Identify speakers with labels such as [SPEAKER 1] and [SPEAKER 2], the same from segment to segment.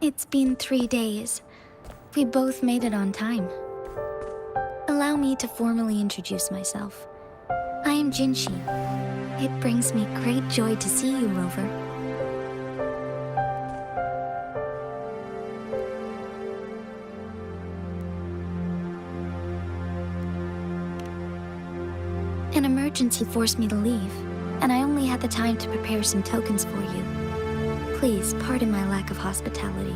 [SPEAKER 1] It's been 3 days. We both made it on time. Allow me to formally introduce myself. I am Jinhsi. It brings me great joy to see you, Rover. An emergency forced me to leave, and I only had the time to prepare some tokens for you. Please pardon my lack of hospitality.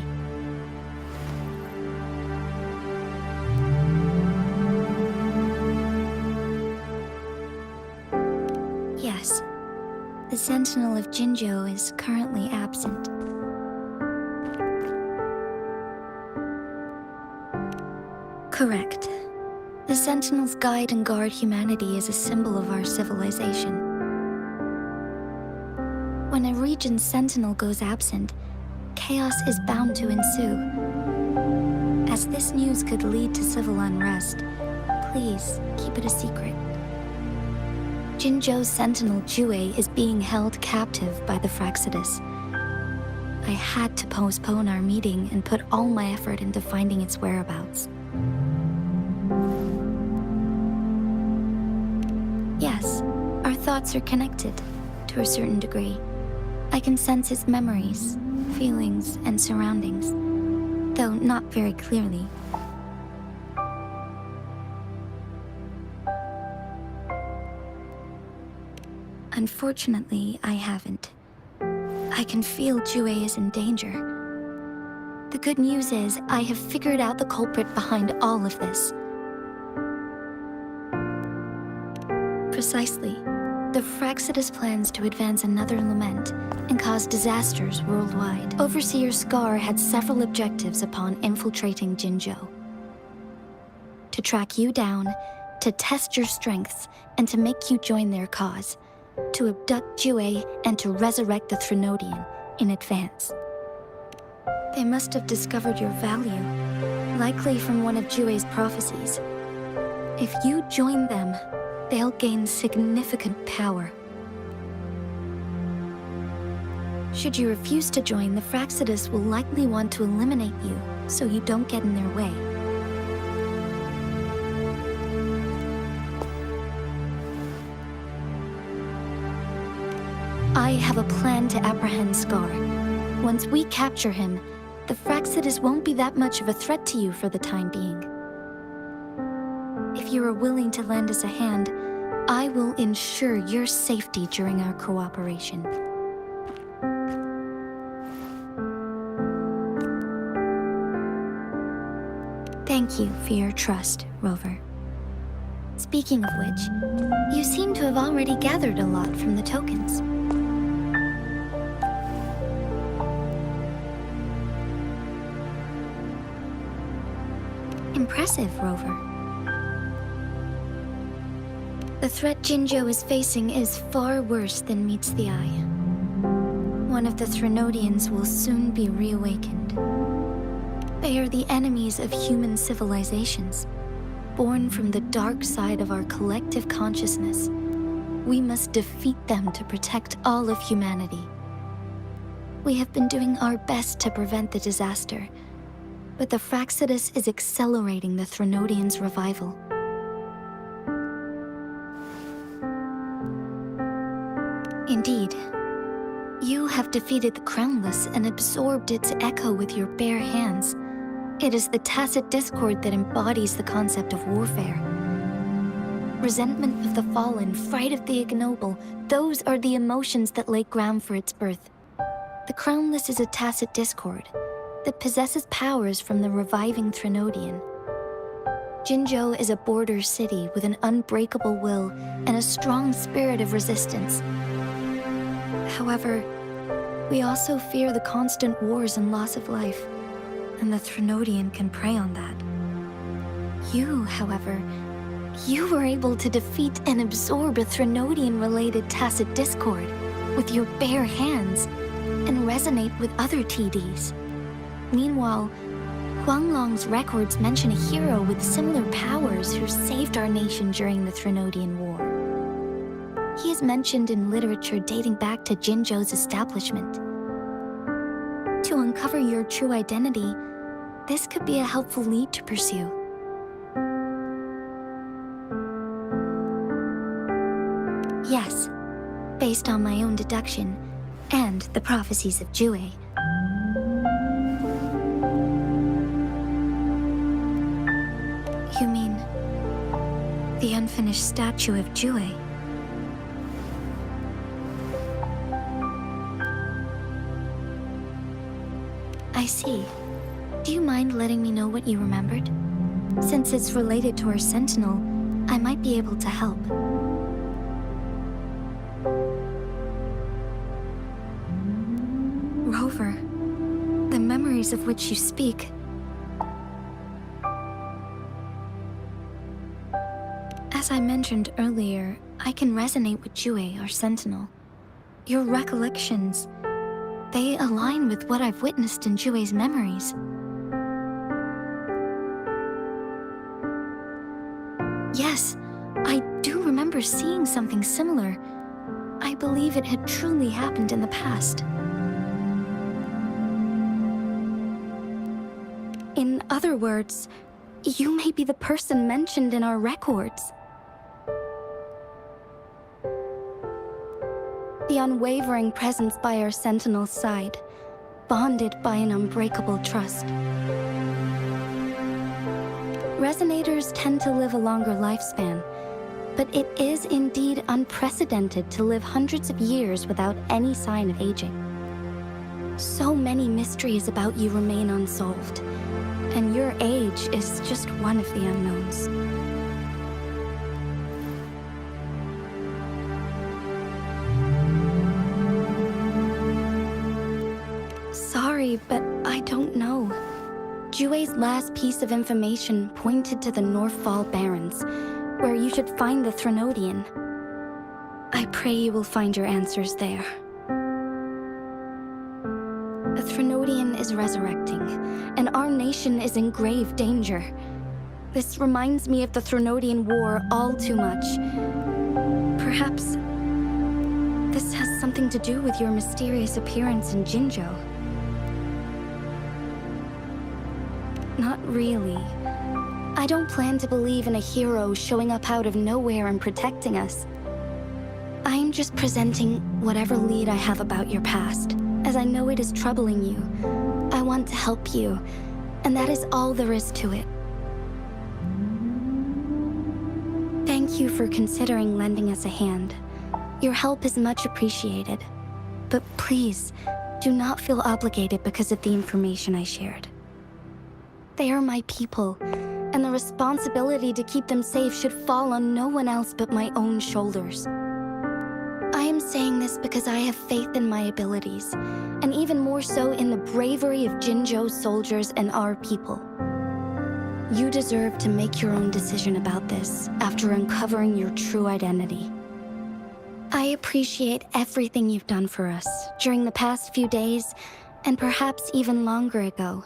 [SPEAKER 1] Yes, the Sentinel of Jinzhou is currently absent. Correct. The Sentinels guide and guard humanity as a symbol of our civilization. When a region's Sentinel goes absent, chaos is bound to ensue. As this news could lead to civil unrest, please keep it a secret. Jinzhou's Sentinel Jue is being held captive by the Fractsidus. I had to postpone our meeting and put all my effort into finding its whereabouts. Yes, our thoughts are connected, to a certain degree. I can sense his memories, feelings, and surroundings, though not very clearly. Unfortunately, I haven't. I can feel Jue is in danger. The good news is, I have figured out the culprit behind all of this. Precisely. The Fractsidus plans to advance another lament and cause disasters worldwide. Overseer Scar had several objectives upon infiltrating Jinzhou. To track you down, to test your strengths, and to make you join their cause. To abduct Jue and to resurrect the Threnodian in advance. They must have discovered your value, likely from one of Jue's prophecies. If you join them, they'll gain significant power. Should you refuse to join, the Fractsidus will likely want to eliminate you, so you don't get in their way. I have a plan to apprehend Scar. Once we capture him, the Fractsidus won't be that much of a threat to you for the time being. If you are willing to lend us a hand, I will ensure your safety during our cooperation. Thank you for your trust, Rover. Speaking of which, you seem to have already gathered a lot from the tokens. Impressive, Rover. The threat Jinzhou is facing is far worse than meets the eye. One of the Threnodians will soon be reawakened. They are the enemies of human civilizations, born from the dark side of our collective consciousness. We must defeat them to protect all of humanity. We have been doing our best to prevent the disaster, but the Fractsidus is accelerating the Threnodians' revival. Indeed, you have defeated the Crownless and absorbed its echo with your bare hands. It is the tacit discord that embodies the concept of warfare. Resentment of the fallen, fright of the ignoble, those are the emotions that lay ground for its birth. The Crownless is a tacit discord that possesses powers from the reviving Threnodian. Jinzhou is a border city with an unbreakable will and a strong spirit of resistance. However, we also fear the constant wars and loss of life, and the Threnodian can prey on that. You, however, you were able to defeat and absorb a Threnodian-related tacit discord with your bare hands and resonate with other TDs. Meanwhile, Huanglong's records mention a hero with similar powers who saved our nation during the Threnodian War. He is mentioned in literature dating back to Jinzhou's establishment. To uncover your true identity, this could be a helpful lead to pursue. Yes, based on my own deduction and the prophecies of Jue. You mean the unfinished statue of Jue? I see. Do you mind letting me know what you remembered? Since it's related to our sentinel, I might be able to help. Rover, the memories of which you speak. As I mentioned earlier, I can resonate with Jue, our sentinel. Your recollections, they align with what I've witnessed in Jue's memories. Yes, I do remember seeing something similar. I believe it had truly happened in the past. In other words, you may be the person mentioned in our records. The unwavering presence by our sentinel's side, bonded by an unbreakable trust. Resonators tend to live a longer lifespan, but it is indeed unprecedented to live hundreds of years without any sign of aging. So many mysteries about you remain unsolved, and your age is just one of the unknowns. Sorry, but I don't know. Jue's last piece of information pointed to the Northfall Barrens, where you should find the Threnodian. I pray you will find your answers there. The Threnodian is resurrecting, and our nation is in grave danger. This reminds me of the Threnodian War all too much. Perhaps this has something to do with your mysterious appearance in Jinzhou. Not really. I don't plan to believe in a hero showing up out of nowhere and protecting us. I'm just presenting whatever lead I have about your past, as I know it is troubling you. I want to help you, and that is all there is to it. Thank you for considering lending us a hand. Your help is much appreciated. But please, do not feel obligated because of the information I shared. They are my people, and the responsibility to keep them safe should fall on no one else but my own shoulders. I am saying this because I have faith in my abilities, and even more so in the bravery of Jinzhou's soldiers and our people. You deserve to make your own decision about this after uncovering your true identity. I appreciate everything you've done for us during the past few days, and perhaps even longer ago.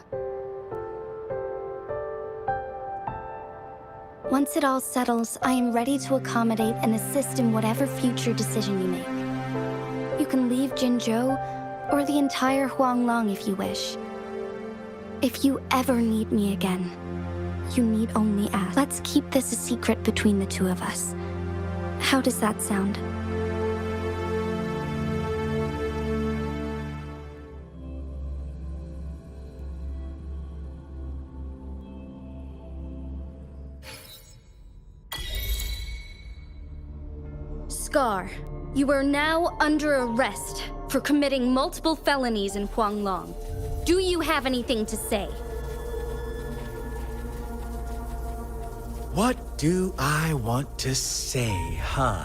[SPEAKER 1] Once it all settles, I am ready to accommodate and assist in whatever future decision you make. You can leave Jinzhou, or the entire Huanglong if you wish. If you ever need me again, you need only ask. Let's keep this a secret between the two of us. How does that sound? Scar, you are now under arrest for committing multiple felonies in Huanglong. Do you have anything to say?
[SPEAKER 2] What do I want to say, huh?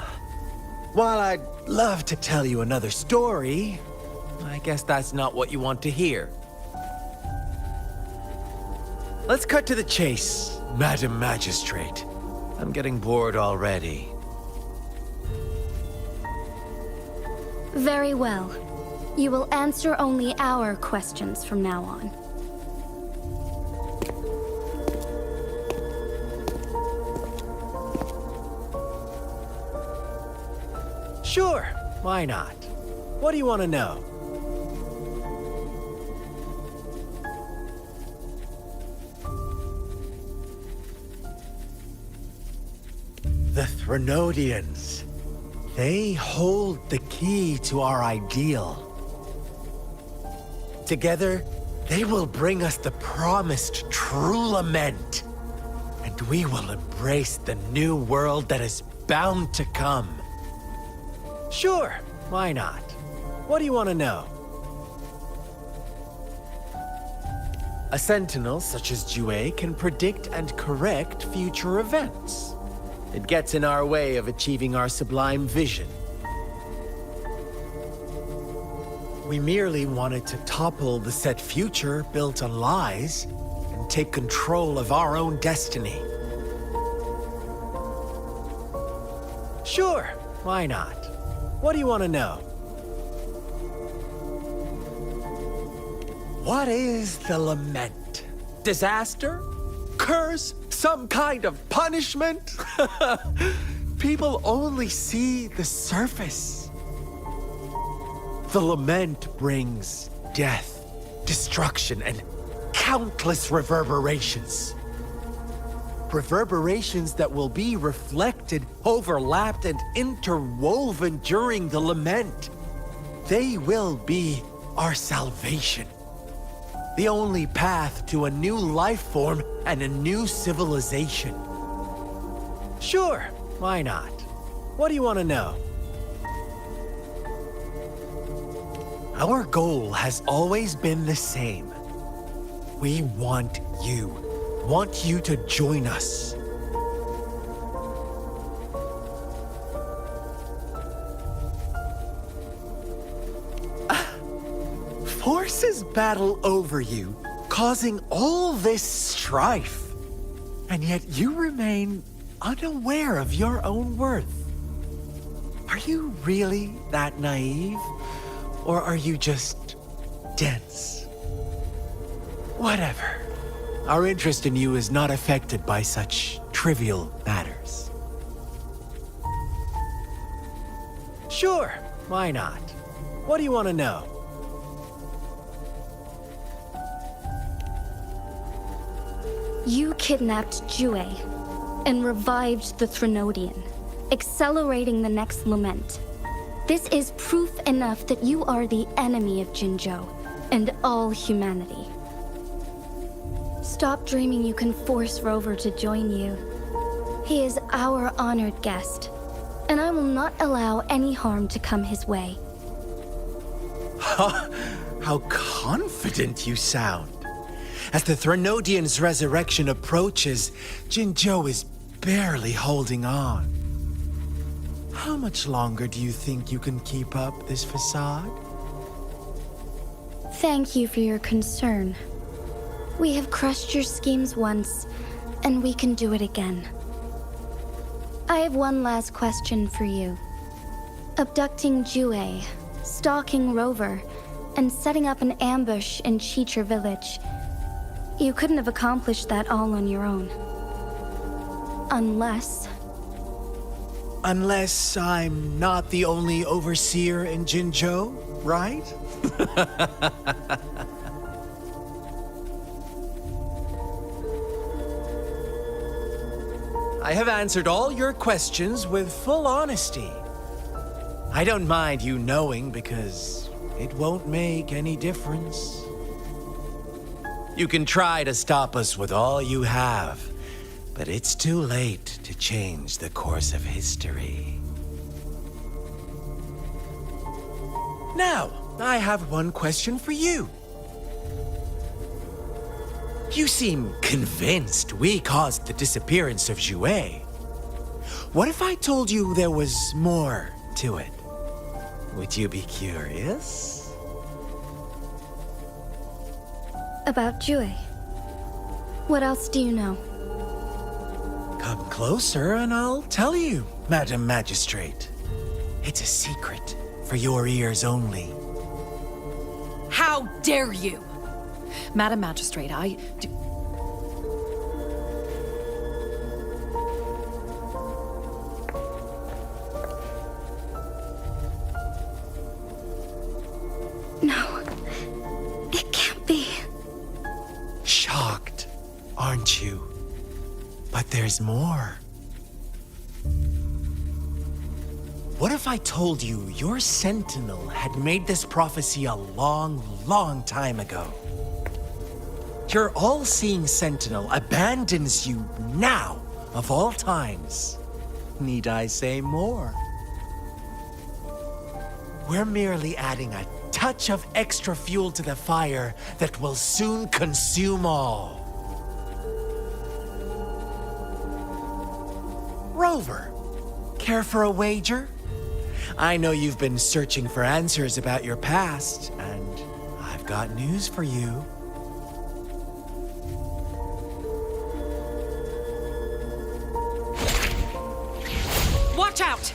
[SPEAKER 2] While I'd love to tell you another story, I guess that's not what you want to hear. Let's cut to the chase, Madam Magistrate. I'm getting bored already.
[SPEAKER 1] Very well. You will answer only our questions from now on.
[SPEAKER 2] Sure, why not? What do you want to know? The Threnodians. They hold the key to our ideal. Together, they will bring us the promised true lament. And we will embrace the new world that is bound to come. Sure, why not? What do you want to know? A sentinel such as Jue can predict and correct future events. It gets in our way of achieving our sublime vision. We merely wanted to topple the set future built on lies and take control of our own destiny. Sure, why not? What do you want to know? What is the lament? Disaster? Curse? Some kind of punishment? People only see the surface. The lament brings death, destruction, and countless reverberations. Reverberations that will be reflected, overlapped, and interwoven during the lament. They will be our salvation. The only path to a new life form and a new civilization. Sure, why not? What do you want to know? Our goal has always been the same. We want you to join us. Forces battle over you, causing all this strife. And yet you remain unaware of your own worth. Are you really that naive? Or are you just dense? Whatever. Our interest in you is not affected by such trivial matters. Sure, why not? What do you want to know?
[SPEAKER 1] You kidnapped Jue and revived the Threnodian, accelerating the next lament. This is proof enough that you are the enemy of Jinzhou and all humanity. Stop dreaming you can force Rover to join you. He is our honored guest, and I will not allow any harm to come his way.
[SPEAKER 2] How confident you sound. As the Threnodian's resurrection approaches, Jinzhou is barely holding on. How much longer do you think you can keep up this facade?
[SPEAKER 1] Thank you for your concern. We have crushed your schemes once, and we can do it again. I have one last question for you. Abducting Jue, stalking Rover, and setting up an ambush in Chicher village. You couldn't have accomplished that all on your own. Unless
[SPEAKER 2] I'm not the only overseer in Jinzhou, right? I have answered all your questions with full honesty. I don't mind you knowing because it won't make any difference. You can try to stop us with all you have, but it's too late to change the course of history. Now, I have one question for you. You seem convinced we caused the disappearance of Jue. What if I told you there was more to it? Would you be curious?
[SPEAKER 1] about Jue. What else do you know?
[SPEAKER 2] Come closer and I'll tell you, Madam Magistrate. It's a secret for your ears only.
[SPEAKER 3] How dare you! Madam Magistrate, I do...
[SPEAKER 1] No, it can't be.
[SPEAKER 2] Shocked, aren't you? But there's more. What if I told you your sentinel had made this prophecy a long, long time ago? Your all-seeing sentinel abandons you now, of all times. Need I say more? We're merely adding a touch of extra fuel to the fire that will soon consume all. Rover, care for a wager? I know you've been searching for answers about your past, and I've got news for you.
[SPEAKER 3] Watch out!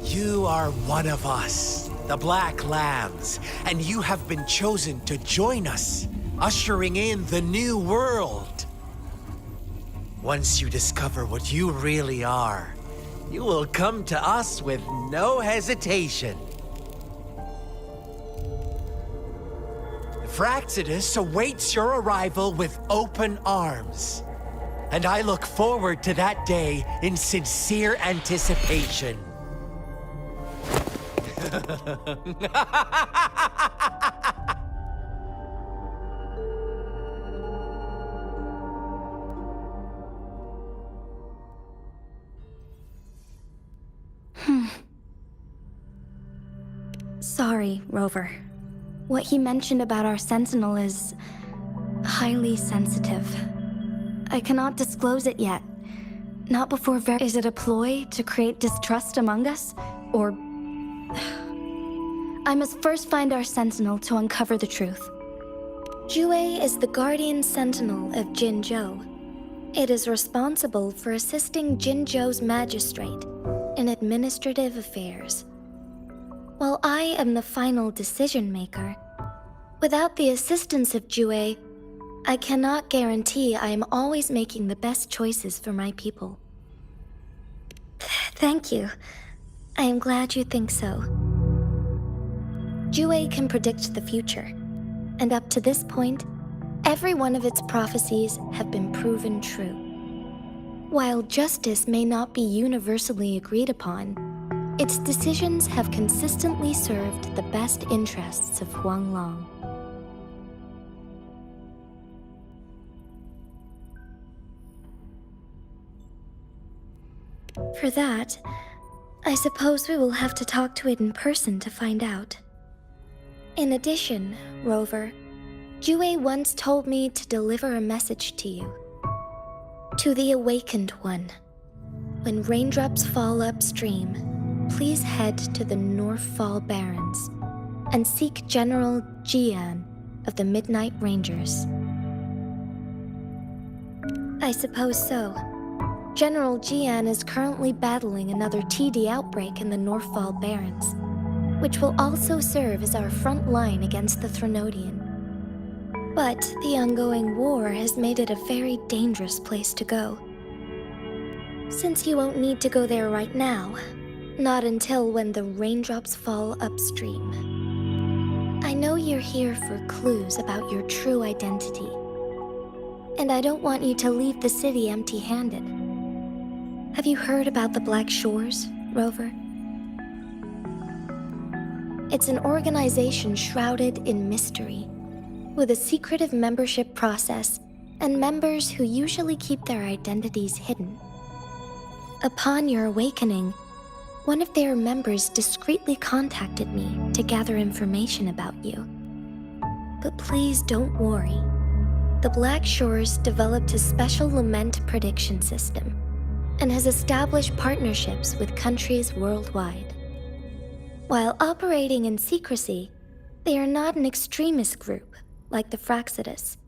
[SPEAKER 2] You are one of us, the Black Lambs, and you have been chosen to join us, ushering in the new world. Once you discover what you really are, you will come to us with no hesitation. Fraxidus awaits your arrival with open arms, and I look forward to that day in sincere anticipation.
[SPEAKER 1] Sorry, Rover. What he mentioned about our sentinel is highly sensitive. I cannot disclose it yet. Not before Is it a ploy to create distrust among us? Or... I must first find our sentinel to uncover the truth. Jue is the guardian sentinel of Jinzhou. It is responsible for assisting Jinzhou's magistrate in administrative affairs. While I am the final decision maker, without the assistance of Jue, I cannot guarantee I am always making the best choices for my people. Thank you. I am glad you think so. Jue can predict the future, and up to this point, every one of its prophecies have been proven true. While justice may not be universally agreed upon, its decisions have consistently served the best interests of Huanglong. For that, I suppose we will have to talk to it in person to find out. In addition, Rover, Jue once told me to deliver a message to you. To the Awakened One. When raindrops fall upstream, please head to the Northfall Barrens and seek General Jian of the Midnight Rangers. I suppose so. General Jian is currently battling another TD outbreak in the Northfall Barrens, which will also serve as our front line against the Threnodian. But the ongoing war has made it a very dangerous place to go. Since you won't need to go there right now, not until when the raindrops fall upstream. I know you're here for clues about your true identity, and I don't want you to leave the city empty-handed. Have you heard about the Black Shores, Rover? It's an organization shrouded in mystery, with a secretive membership process and members who usually keep their identities hidden. Upon your awakening, one of their members discreetly contacted me to gather information about you. But please don't worry. The Black Shores developed a special lament prediction system and has established partnerships with countries worldwide. While operating in secrecy, they are not an extremist group like the Fraxidus.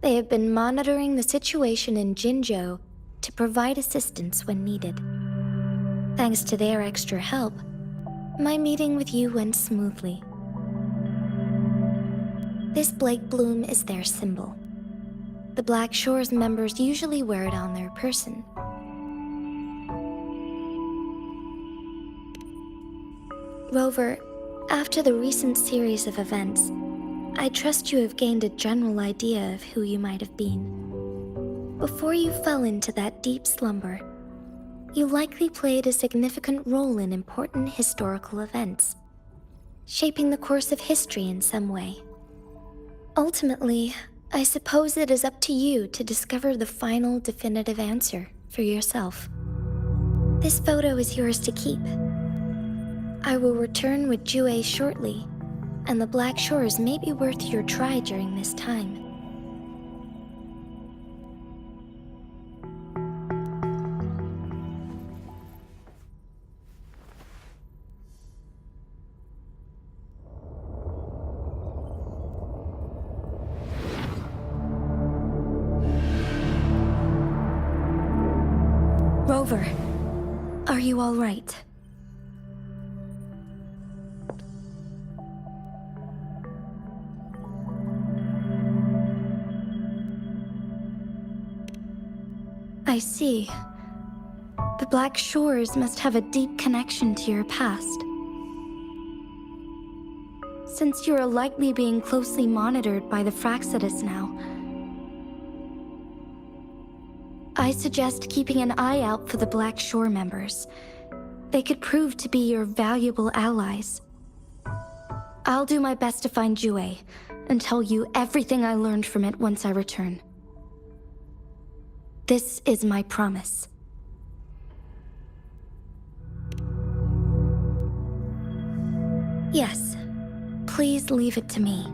[SPEAKER 1] They have been monitoring the situation in Jinzhou to provide assistance when needed. Thanks to their extra help, my meeting with you went smoothly. This Blake Bloom is their symbol. The Black Shores members usually wear it on their person. Rover, after the recent series of events, I trust you have gained a general idea of who you might have been. Before you fell into that deep slumber, you likely played a significant role in important historical events, shaping the course of history in some way. Ultimately, I suppose it is up to you to discover the final definitive answer for yourself. This photo is yours to keep. I will return with Jue shortly, and the Black Shores may be worth your try during this time. Rover, are you all right? I see. The Black Shores must have a deep connection to your past. Since you are likely being closely monitored by the Fraxidus now, I suggest keeping an eye out for the Black Shore members. They could prove to be your valuable allies. I'll do my best to find Jue and tell you everything I learned from it once I return. This is my promise. Yes, please leave it to me.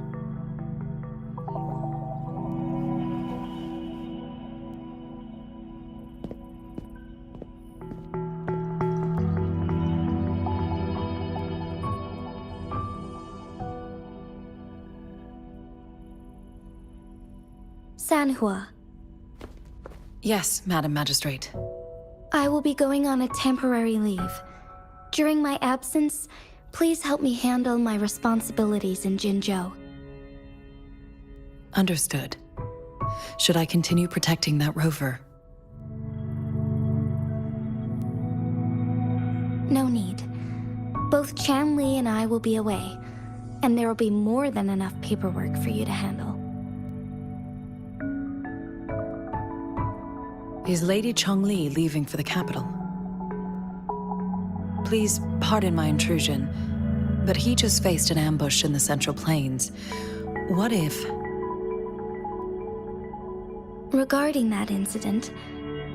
[SPEAKER 1] Sanhua.
[SPEAKER 3] Yes, Madam Magistrate.
[SPEAKER 1] I will be going on a temporary leave. During my absence, please help me handle my responsibilities in Jinzhou.
[SPEAKER 3] Understood. Should I continue protecting that rover?
[SPEAKER 1] No need. Both Chanli and I will be away, and there will be more than enough paperwork for you to handle.
[SPEAKER 3] Is Lady Chongli leaving for the capital? Please pardon my intrusion, but he just faced an ambush in the Central Plains. What if...
[SPEAKER 1] Regarding that incident,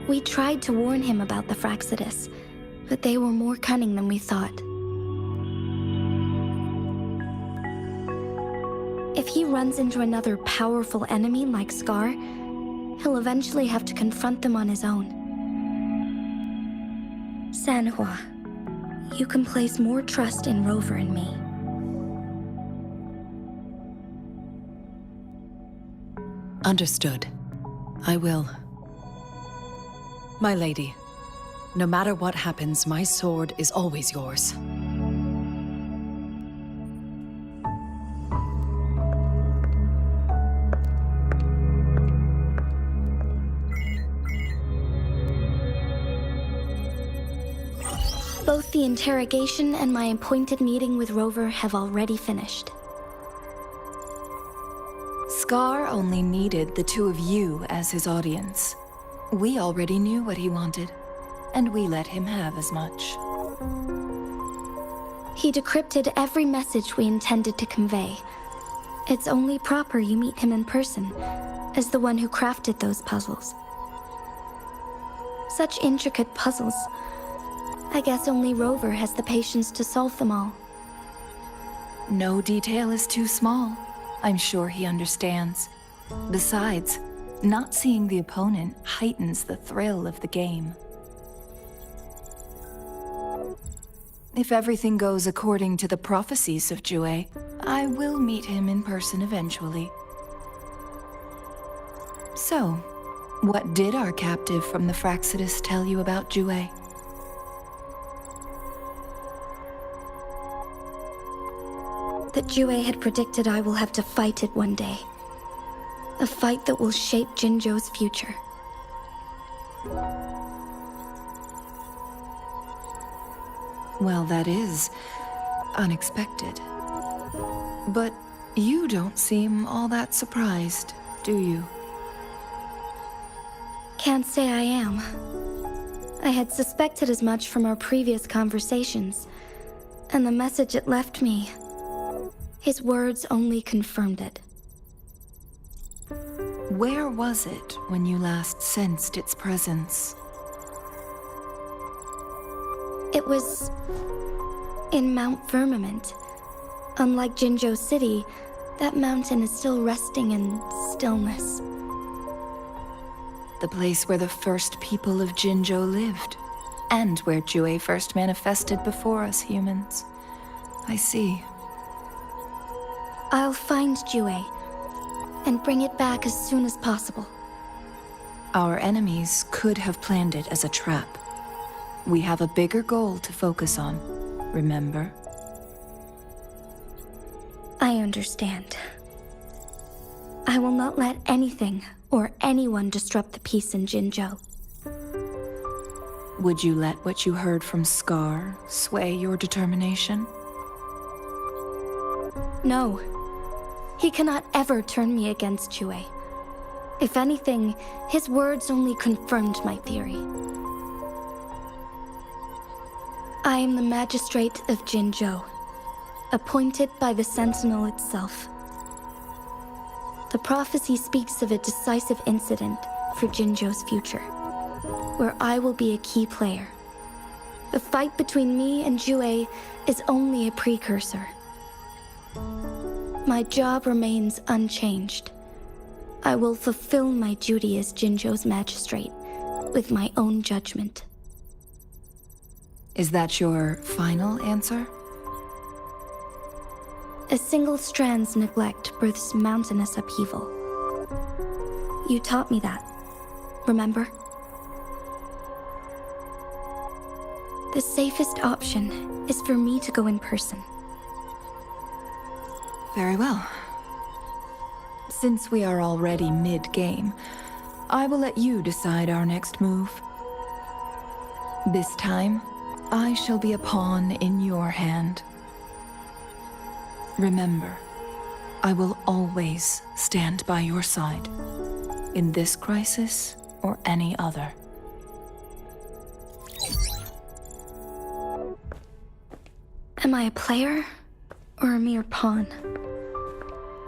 [SPEAKER 1] we tried to warn him about the Fraxidus, but they were more cunning than we thought. If he runs into another powerful enemy like Scar, he'll eventually have to confront them on his own. Sanhua, you can place more trust in Rover and me.
[SPEAKER 3] Understood. I will. My lady, no matter what happens, my sword is always yours.
[SPEAKER 1] Both the interrogation and my appointed meeting with Rover have already finished.
[SPEAKER 4] Scar only needed the two of you as his audience. We already knew what he wanted, and we let him have as much.
[SPEAKER 1] He decrypted every message we intended to convey. It's only proper you meet him in person, as the one who crafted those puzzles. Such intricate puzzles. I guess only Rover has the patience to solve them all.
[SPEAKER 4] No detail is too small. I'm sure he understands. Besides, not seeing the opponent heightens the thrill of the game. If everything goes according to the prophecies of Jue, I will meet him in person eventually. So, what did our captive from the Fraxidus tell you about Jue?
[SPEAKER 1] That Jue had predicted I will have to fight it one day. A fight that will shape Jinzhou's future.
[SPEAKER 4] Well, that is unexpected. But you don't seem all that surprised, do you?
[SPEAKER 1] Can't say I am. I had suspected as much from our previous conversations, and the message it left me, his words only confirmed it.
[SPEAKER 4] Where was it when you last sensed its presence?
[SPEAKER 1] It was in Mount Firmament. Unlike Jinzhou City, that mountain is still resting in stillness.
[SPEAKER 4] The place where the first people of Jinzhou lived, and where Jue first manifested before us humans. I see.
[SPEAKER 1] I'll find Jue and bring it back as soon as possible.
[SPEAKER 4] Our enemies could have planned it as a trap. We have a bigger goal to focus on, remember?
[SPEAKER 1] I understand. I will not let anything or anyone disrupt the peace in Jinzhou.
[SPEAKER 4] Would you let what you heard from Scar sway your determination?
[SPEAKER 1] No. He cannot ever turn me against Jue. If anything, his words only confirmed my theory. I am the magistrate of Jinzhou, appointed by the Sentinel itself. The prophecy speaks of a decisive incident for Jinzhou's future, where I will be a key player. The fight between me and Jue is only a precursor. My job remains unchanged. I will fulfill my duty as Jinzhou's magistrate with my own judgment.
[SPEAKER 4] Is that your final answer?
[SPEAKER 1] A single strand's neglect births mountainous upheaval. You taught me that, remember? The safest option is for me to go in person.
[SPEAKER 4] Very well. Since we are already mid-game, I will let you decide our next move. This time, I shall be a pawn in your hand. Remember, I will always stand by your side, in this crisis or any other.
[SPEAKER 1] Am I a player or a mere pawn?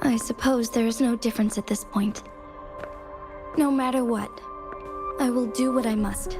[SPEAKER 1] I suppose there is no difference at this point. No matter what, I will do what I must.